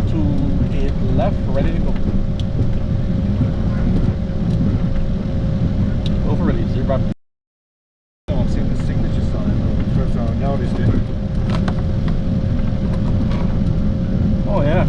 28 left, ready to go. Over release, zero. I've seen the signature sign. First time I noticed it. Oh yeah.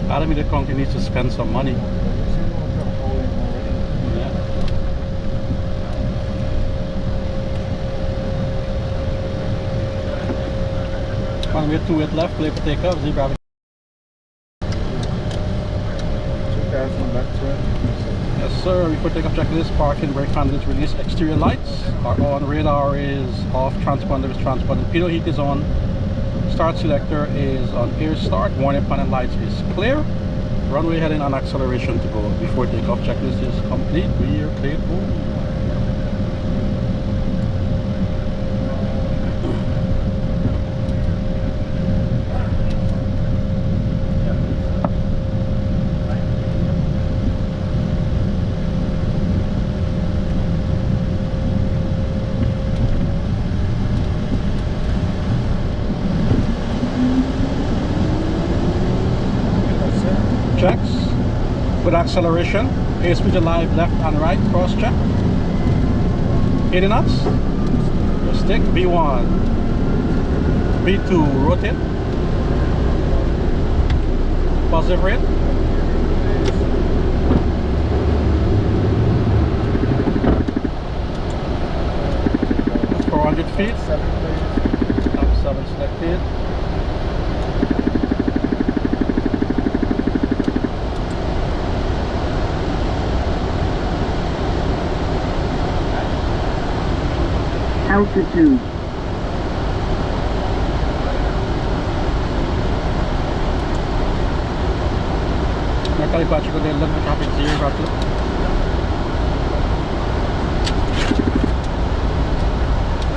Alameda County needs to spend some money. Yeah. One way, 2 left, clear for takeoff, zebra. 2000 left turn. Yes sir, before takeoff checklist, parking, brake handles, release, exterior lights are on, radar is off, transponder is transponding, pitot heat is on, start selector is on air start, warning panel lights is clear, runway heading on acceleration to go. Before takeoff checklist is complete, we are cleared. Checks with acceleration, airspeed alive, left and right, cross check, 80 knots, your stick, V1, V2, rotate, positive rate, feet, 7 please, up 7 selected. Altitude. Nakali departure ko din lang traffic 0 rapid.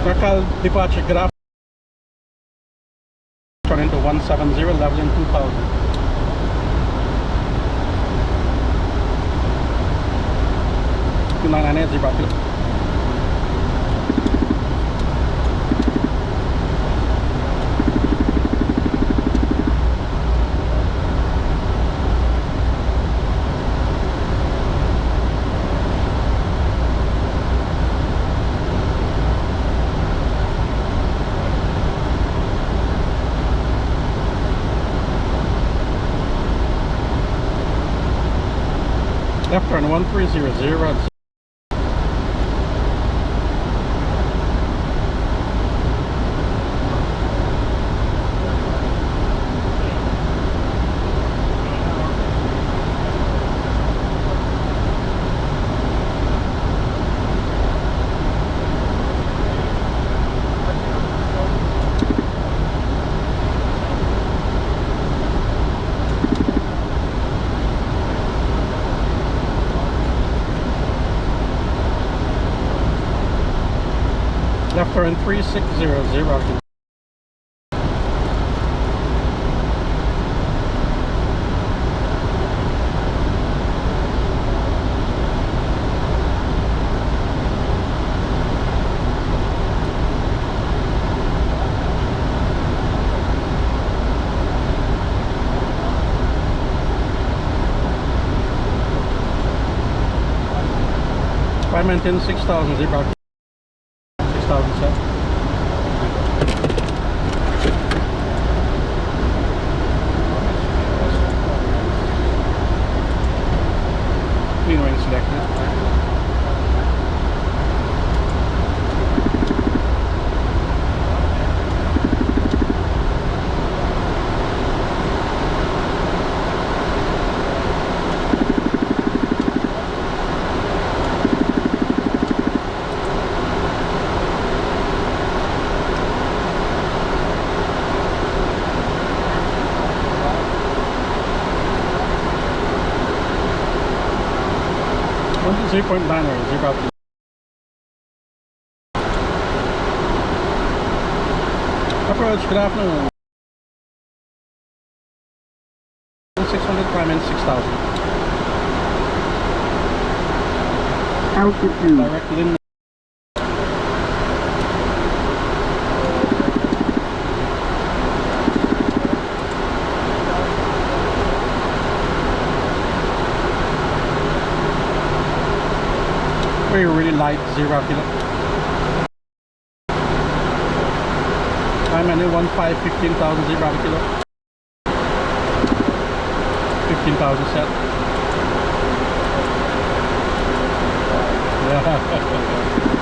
Nakal departure graph turn into 170, level in 2000. Rapid. Left turn 1300. Left turn 3600. I maintain 6,000 zebra. 6,007. Clean wing selected. 3.9er, zero out. Approach, good afternoon. 600 climbing 6,000. Altitude. Direct Lynn. Really light, 0 kilo. I'm at 15,000, 0 kilo. 15,000 set. Yeah.